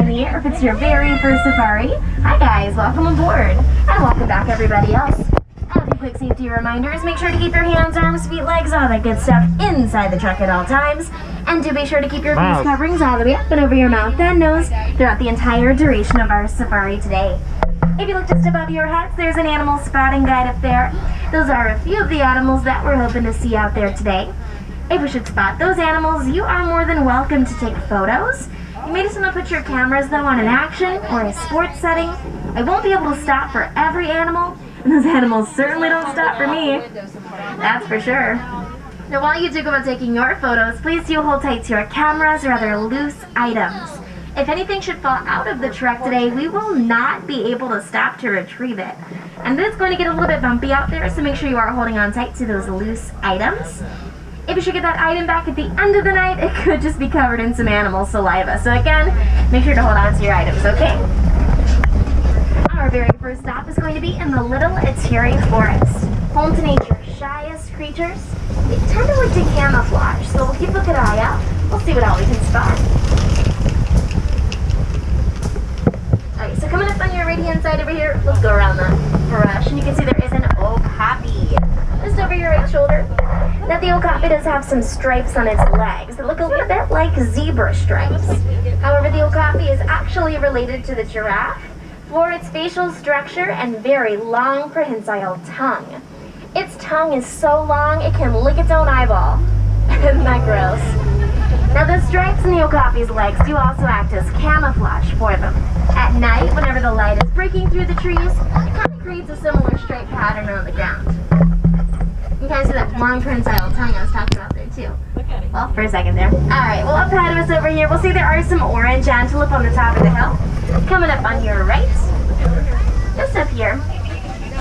in the air if it's your very first safari. Hi guys, welcome aboard, and welcome back everybody else. A few quick safety reminders: make sure to keep your hands, arms, feet, legs, all that good stuff inside the truck at all times. And do be sure to keep your face coverings all the way up and over your mouth and nose throughout the entire duration of our safari today. If you look just above your heads, there's an animal spotting guide up there. Those are a few of the animals that we're hoping to see out there today. If we should spot those animals, you are more than welcome to take photos. You may just want to put your cameras though on an action or a sports setting. I won't be able to stop for every animal, and those animals certainly don't stop for me. That's for sure. Now while you do go about taking your photos, please do hold tight to your cameras or other loose items. If anything should fall out of the truck today, we will not be able to stop to retrieve it. And it's going to get a little bit bumpy out there, so make sure you are holding on tight to those loose items. If you should get that item back at the end of the night, it could just be covered in some animal saliva. So again, make sure to hold on to your items, okay? Our very first stop is going to be in the Little Etiri Forest, home to nature's shyest creatures. They tend to like to camouflage, so we'll keep a good eye out. We'll see what all we can spot. Alright, so coming up on your right-hand side over here, let's go around the brush, and you can see there is an okapi just over your right shoulder. Now the okapi does have some stripes on its legs that look a little bit like zebra stripes. However, the okapi is actually related to the giraffe for its facial structure and very long prehensile tongue. Its tongue is so long it can lick its own eyeball. Isn't that gross? Now the stripes in the okapi's legs do also act as camouflage for them. At night, whenever the light is breaking through the trees, it kind of creates a similar stripe pattern on the ground. You guys see that long prehensile tongue I was talking about there too? Well, for a second there. Alright, well up ahead of us over here, we'll see there are some orange antelope on the top of the hill. Coming up on your right, just up here.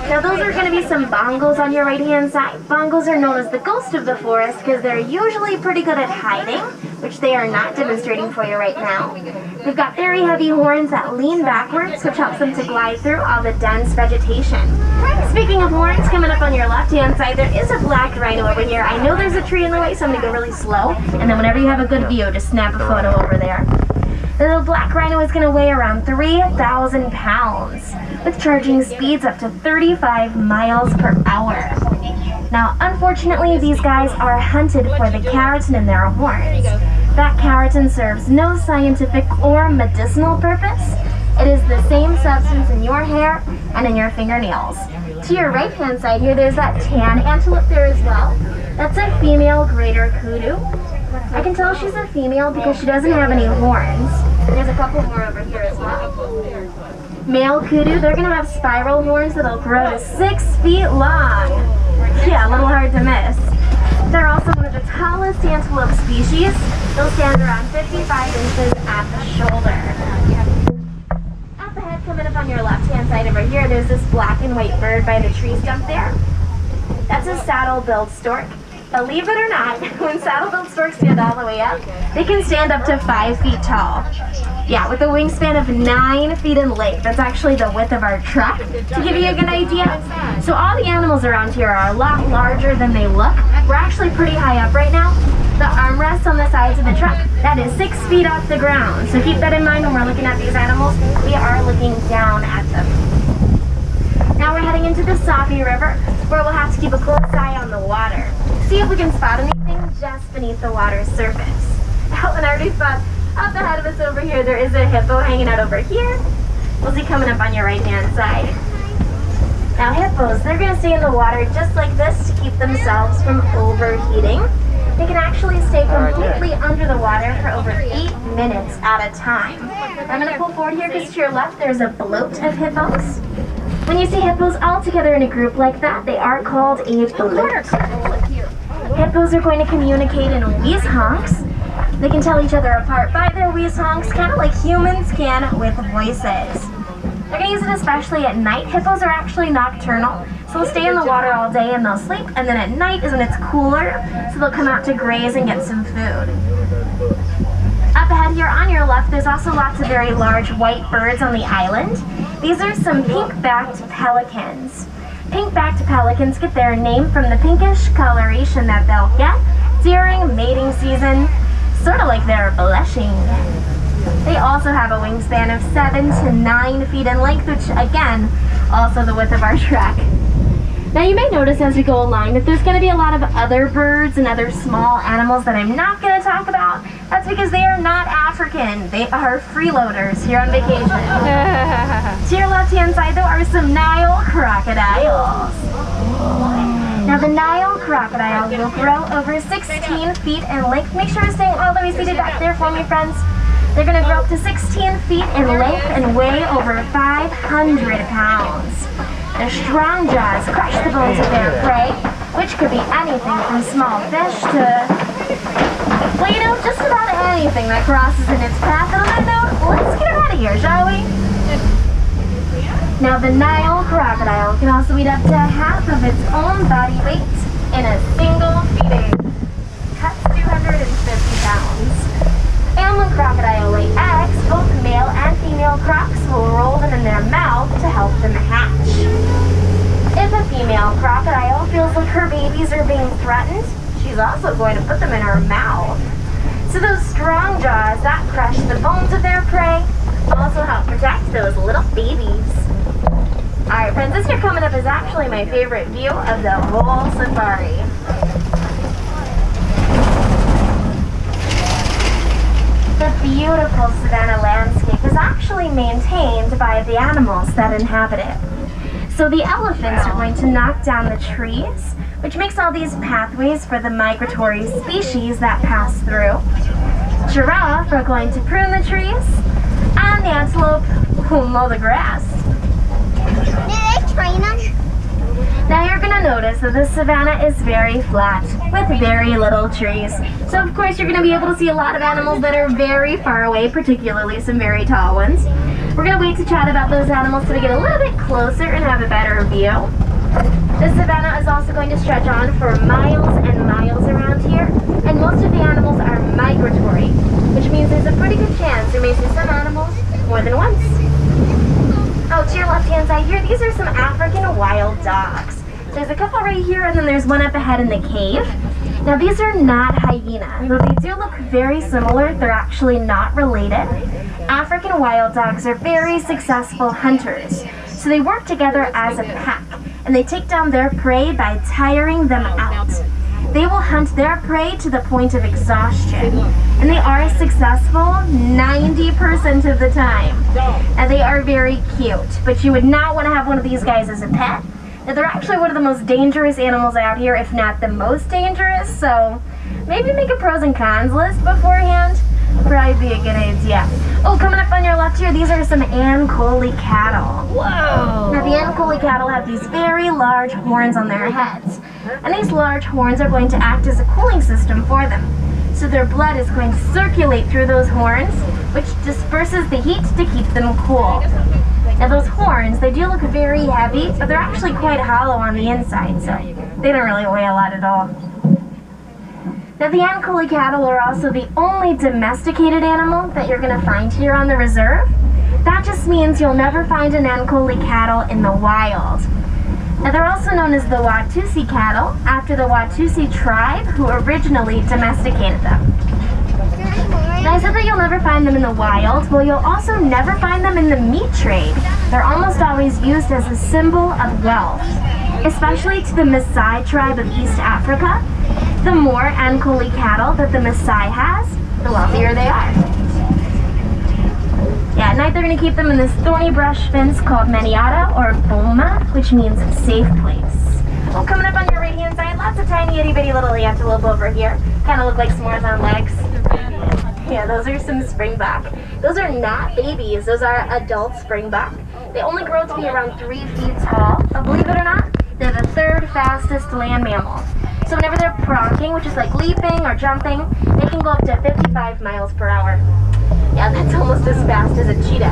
Now those are going to be some bongos on your right hand side. Bongos are known as the ghost of the forest because they're usually pretty good at hiding, which they are not demonstrating for you right now. They've got very heavy horns that lean backwards, which helps them to glide through all the dense vegetation. Speaking of horns, coming up on your left hand side, there is a black rhino over here. I know there's a tree in the way, so I'm going to go really slow, and then whenever you have a good view, just snap a photo over there. The little black rhino is going to weigh around 3,000 pounds, with charging speeds up to 35 miles per hour. Now, unfortunately, these guys are hunted for the keratin in their horns. That keratin serves no scientific or medicinal purpose. It is the same substance in your hair and in your fingernails. To your right-hand side here, there's that tan antelope there as well. That's a female greater kudu. I can tell she's a female because she doesn't have any horns. There's a couple more over here as well. Male kudu, they're going to have spiral horns that'll grow to 6 feet long. Yeah, a little hard to miss. They're also one of the tallest antelope species. They'll stand around 55 inches at the shoulder. Up ahead, coming up on your left-hand side over here, there's this black and white bird by the tree stump there. That's a saddle-billed stork. Believe it or not, when saddle-billed storks stand all the way up, they can stand up to 5 feet tall. Yeah, with a wingspan of 9 feet in length. That's actually the width of our truck, to give you a good idea. So all the animals around here are a lot larger than they look. We're actually pretty high up right now. The armrests on the sides of the truck, that is 6 feet off the ground. So keep that in mind when we're looking at these animals. We are looking down at them. Now we're heading into the Safi River, where we'll have to keep a close eye on the water. See if we can spot anything just beneath the water's surface. Oh, and I already spot up ahead of us over here, there is a hippo hanging out over here. We'll see coming up on your right-hand side. Now hippos, they're going to stay in the water just like this to keep themselves from overheating. They can actually stay completely under the water for over 8 minutes at a time. I'm going to pull forward here because to your left there's a bloat of hippos. When you see hippos all together in a group like that, they are called a bloat. Hippos are going to communicate in wheeze honks. They can tell each other apart by their wheeze honks, kind of like humans can with voices. They're going to use it especially at night. Hippos are actually nocturnal, so they'll stay in the water all day and they'll sleep, and then at night is when it's cooler, so they'll come out to graze and get some food. Up ahead here on your left, there's also lots of very large white birds on the island. These are some pink-backed pelicans. Pink-backed pelicans get their name from the pinkish coloration that they'll get during mating season, sort of like they're blushing. They also have a wingspan of 7 to 9 feet in length, which again, also the width of our track. Now you may notice as we go along that there's going to be a lot of other birds and other small animals that I'm not going to talk about. That's because they are not African. They are freeloaders here on vacation. To your left-hand side, though, are some Nile crocodiles. Now the Nile crocodile will grow over 16 feet in length. Make sure to stay all the way seated back there for me, friends. They're going to grow up to 16 feet in length and weigh over 500 pounds. Their strong jaws crush the bones of their prey, which could be anything from small fish to, well, you know, just about anything that crosses in its path. And on that note, let's get out of here, shall we? Now, the Nile crocodile can also eat up to half of its own body weight in a single feeding. Cuts 250 pounds. And when crocodile lay eggs, both male and female crocs will roll them in their mouth to help them hatch. If a female crocodile feels like her babies are being threatened, she's also going to put them in her mouth. So those strong jaws that crush the bones of their prey also help protect those little babies. Alright friends, this here coming up is actually my favorite view of the whole safari. The beautiful savanna landscape is actually maintained by the animals that inhabit it. So the elephants are going to knock down the trees, which makes all these pathways for the migratory species that pass through. Giraffe are going to prune the trees, and the antelope will mow the grass. Did they train us? Now you're going to notice that the savanna is very flat, with very little trees. So of course you're going to be able to see a lot of animals that are very far away, particularly some very tall ones. We're going to wait to chat about those animals till we get a little bit closer and have a better view. The savanna is also going to stretch on for miles and miles around here, and most of the animals are migratory, which means there's a pretty good chance you may see some animals more than once. Oh, to your left-hand side here, these are some African wild dogs. There's a couple right here, and then there's one up ahead in the cave. Now, these are not hyenas, though they do look very similar. They're actually not related. African wild dogs are very successful hunters, so they work together as a pack, and they take down their prey by tiring them out. They will hunt their prey to the point of exhaustion, and they are successful 90% of the time. And they are very cute, but you would not want to have one of these guys as a pet. Now, they're actually one of the most dangerous animals out here, if not the most dangerous, so maybe make a pros and cons list beforehand. Probably be a good idea. Oh, coming up on your left here, these are some Ankole cattle. Whoa! Now, the Ankole cattle have these very large horns on their heads, and these large horns are going to act as a cooling system for them. So their blood is going to circulate through those horns, which disperses the heat to keep them cool. Now those horns, they do look very heavy, but they're actually quite hollow on the inside, so they don't really weigh a lot at all. Now the Ankole cattle are also the only domesticated animal that you're going to find here on the reserve. That just means you'll never find an Ankole cattle in the wild. Now they're also known as the Watusi cattle, after the Watusi tribe who originally domesticated them. Now I said that you'll never find them in the wild. Well, you'll also never find them in the meat trade. They're almost always used as a symbol of wealth, especially to the Maasai tribe of East Africa. The more Ankole cattle that the Maasai has, the wealthier they are. Yeah, at night they're going to keep them in this thorny brush fence called Maniata or Boma, which means safe place. Well, coming up on your right-hand side, lots of tiny itty-bitty little antelope over here. Kind of look like s'mores on legs. Yeah, those are some springbok. Those are not babies. Those are adult springbok. They only grow to be around 3 feet tall. But believe it or not, they're the third fastest land mammal. So whenever they're pronking, which is like leaping or jumping, they can go up to 55 miles per hour. Yeah, that's almost as fast as a cheetah.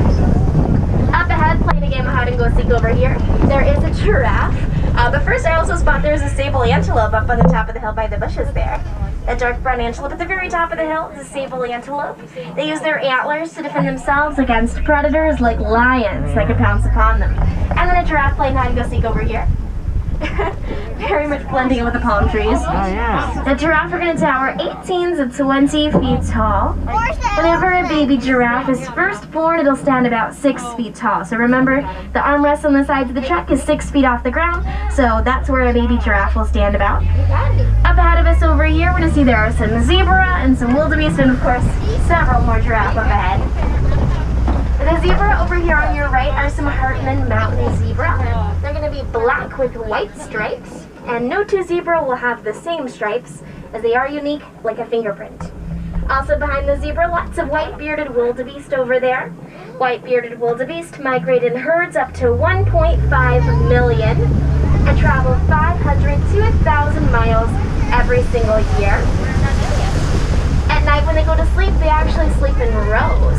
Up ahead, playing a game of hide and go seek over here, there is a giraffe. But first I also spot there's a sable antelope up on the top of the hill by the bushes there. A dark brown antelope at the very top of the hill is a sable antelope. They use their antlers to defend themselves against predators like lions that could pounce upon them. And then a giraffe playing hide and go seek over here. Very much blending in with the palm trees. Oh, yeah. The giraffe are going to tower 18 to 20 feet tall. Whenever a baby giraffe is first born, it'll stand about 6 feet tall. So remember, the armrest on the sides of the truck is 6 feet off the ground. So that's where a baby giraffe will stand about. Up ahead of us over here, we're going to see there are some zebra and some wildebeest and, of course, several more giraffe up ahead. The zebra over here on your right are some Hartman Mountain zebra. They're going to be black with white stripes, and no two zebra will have the same stripes, as they are unique like a fingerprint. Also behind the zebra, lots of white-bearded wildebeest over there. White-bearded wildebeest migrate in herds up to 1.5 million and travel 500 to 1,000 miles every single year. At night when they go to sleep, they actually sleep in rows.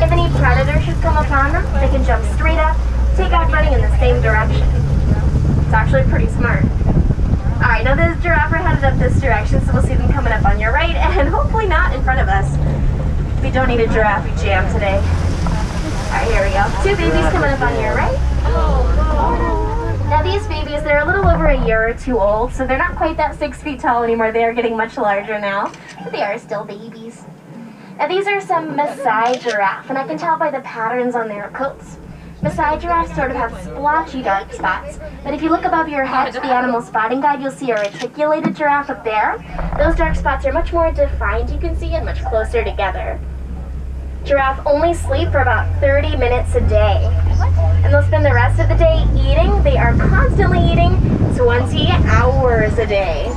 If any predator should come upon them, they can jump straight up, take off running in the same direction. It's actually pretty smart. Alright, now the giraffe are headed up this direction, so we'll see them coming up on your right, and hopefully not in front of us. We don't need a giraffe jam today. Alright, here we go. Two babies coming up on your right. Now these babies, they're a little over a year or two old, so they're not quite that 6 feet tall anymore. They are getting much larger now, but they are still babies. Now these are some Maasai giraffe, and I can tell by the patterns on their coats. Maasai giraffes sort of have splotchy dark spots, but if you look above your head to the animal spotting guide, you'll see a reticulated giraffe up there. Those dark spots are much more defined, you can see, and much closer together. Giraffe only sleep for about 30 minutes a day, and they'll spend the rest of the day eating. They are constantly eating 20 hours a day.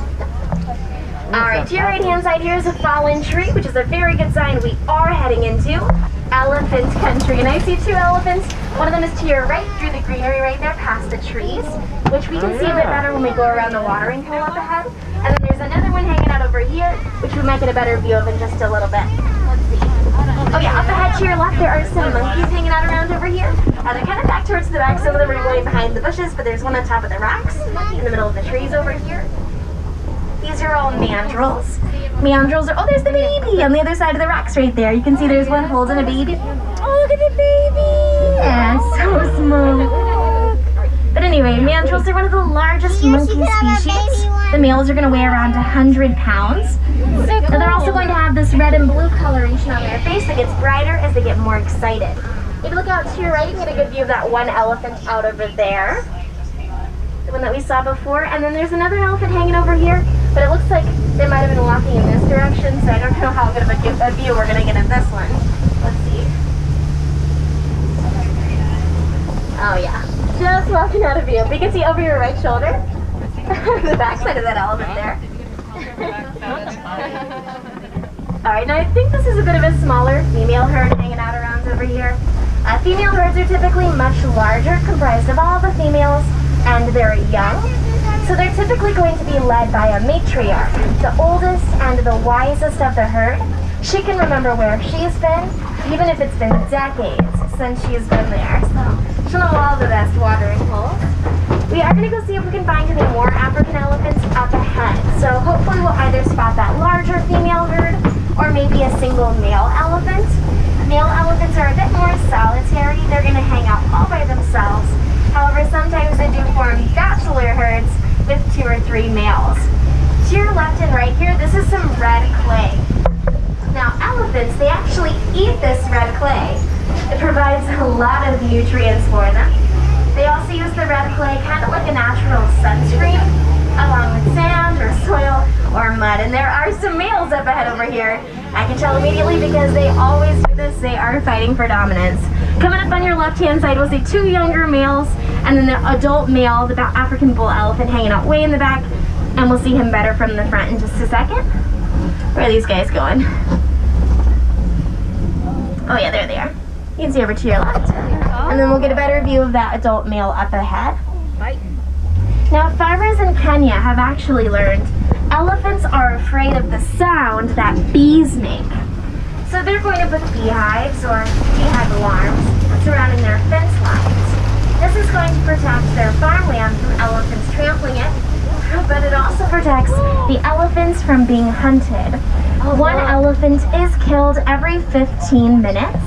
Alright, to your right-hand side here is a fallen tree, which is a very good sign we are heading into elephant country. And I see two elephants. One of them is to your right, through the greenery right there, past the trees, which we can see a bit better when we go around the watering hole up ahead. And then there's another one hanging out over here, which we might get a better view of in just a little bit. Let's see. Oh yeah, up ahead to your left, there are some monkeys hanging out around over here. They're kind of back towards the back. Some of them are going behind the bushes, but there's one on top of the rocks, in the middle of the trees over here. These are all mandrills. Mandrills are, oh, there's the baby on the other side of the rocks right there. You can see there's one holding a baby. Oh, look at the baby. Yeah, so small. But anyway, mandrills are one of the largest monkey species. The males are going to weigh around 100 pounds. And they're also going to have this red and blue coloration on their face that gets brighter as they get more excited. If you look out to your right, you can get a good view of that one elephant out over there. The one that we saw before, and then there's another elephant hanging over here, but it looks like they might have been walking in this direction, so I don't know how good of a view we're going to get of this one. Let's see. Oh yeah, just walking out of view. We can see over your right shoulder, the back side of that elephant there. Alright, now I think this is a bit of a smaller female herd hanging out around over here. Female herds are typically much larger, comprised of all the females, and they're young. So they're typically going to be led by a matriarch, the oldest and the wisest of the herd. She can remember where she's been, even if it's been decades since she's been there. So she'll know all the best watering holes. We are going to go see if we can find any more African elephants up ahead. So hopefully we'll either spot that larger female herd or maybe a single male elephant. Male elephants are a bit more solitary. They're going to hang out all by themselves. However, sometimes they do form bachelor herds with 2 or 3 males. To your left and right here, this is some red clay. Now, elephants, they actually eat this red clay. It provides a lot of nutrients for them. They also use the red clay kind of like a natural sunscreen, along with sand or soil or mud. And there are some males up ahead over here. I can tell immediately because they always do this. They are fighting for dominance. Coming up on your left-hand side, we'll see 2 younger males, and then the adult male, the African bull elephant, hanging out way in the back, and we'll see him better from the front in just a second. Where are these guys going? Oh yeah, there they are. You can see over to your left. And then we'll get a better view of that adult male up ahead. Now, farmers in Kenya have actually learned elephants are afraid of the sound that bees make. So they're going to put beehives or beehive alarms surrounding their fence lines. This is going to protect their farmland from elephants trampling it, but it also protects the elephants from being hunted. One elephant is killed every 15 minutes.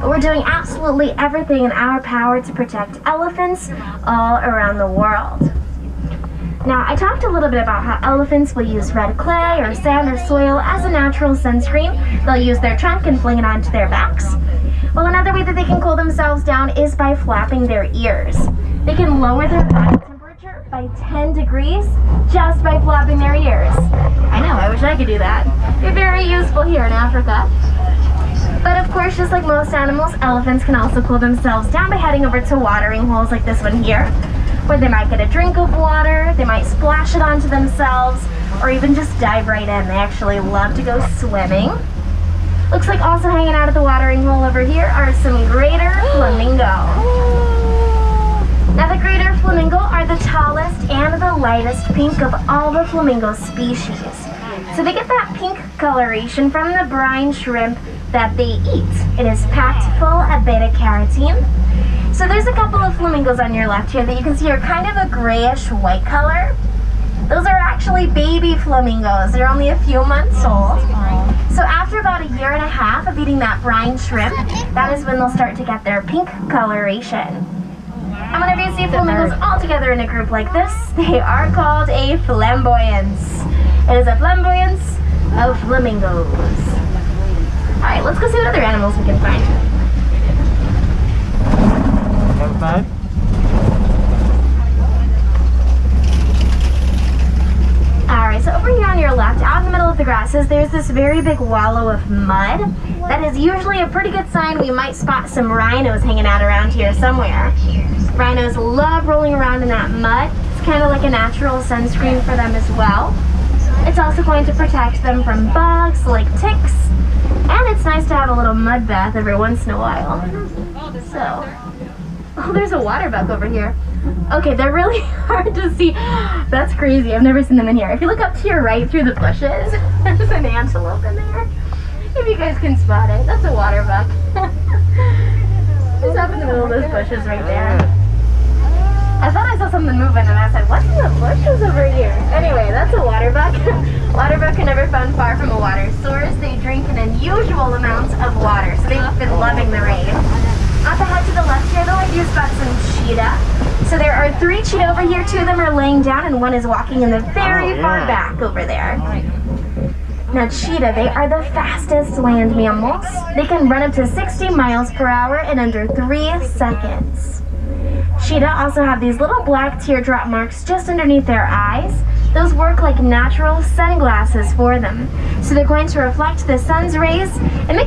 But we're doing absolutely everything in our power to protect elephants all around the world. Now, I talked a little bit about how elephants will use red clay or sand or soil as a natural sunscreen. They'll use their trunk and fling it onto their backs. Well, another way that they can cool themselves down is by flapping their ears. They can lower their body temperature by 10 degrees just by flapping their ears. I know, I wish I could do that. They're very useful here in Africa. But of course, just like most animals, elephants can also cool themselves down by heading over to watering holes like this one here, where they might get a drink of water, they might splash it onto themselves, or even just dive right in. They actually love to go swimming. Looks like also hanging out at the watering hole over here are some greater flamingo. Now the greater flamingo are the tallest and the lightest pink of all the flamingo species. So they get that pink coloration from the brine shrimp that they eat. It is packed full of beta-carotene. So there's a couple of flamingos on your left here that you can see are kind of a grayish white color. Those are actually baby flamingos. They're only a few months old. So after about 1.5 years of eating that brine shrimp, that is when they'll start to get their pink coloration. And whenever you see flamingos all together in a group like this, they are called a flamboyance. It is a flamboyance of flamingos. Alright, let's go see what other animals we can find. Number 5. Alright, so over here on your left, out in the middle of the grasses, there's this very big wallow of mud. That is usually a pretty good sign we might spot some rhinos hanging out around here somewhere. Rhinos love rolling around in that mud. It's kind of like a natural sunscreen for them as well. It's also going to protect them from bugs like ticks. And it's nice to have a little mud bath every once in a while. So, oh, there's a water buck over here. Okay, they're really hard to see. That's crazy. I've never seen them in here. If you look up to your right through the bushes, there's an antelope in there. If you guys can spot it, that's a water buck. It's up in the middle of those bushes right there. I thought I saw something moving and I said, what's in the bushes over here? Anyway, that's a water buck. Water buck are never found far from a water source. They drink an unusual amount of water, so they've been loving the rain. At the head to the left here, though, I do spot some cheetah. So there are 3 cheetah over here. 2 of them are laying down and one is walking in the very far back over there. Now cheetah, they are the fastest land mammals. They can run up to 60 miles per hour in under 3 seconds. Cheetah also have these little black teardrop marks just underneath their eyes. Those work like natural sunglasses for them. So they're going to reflect the sun's rays and make it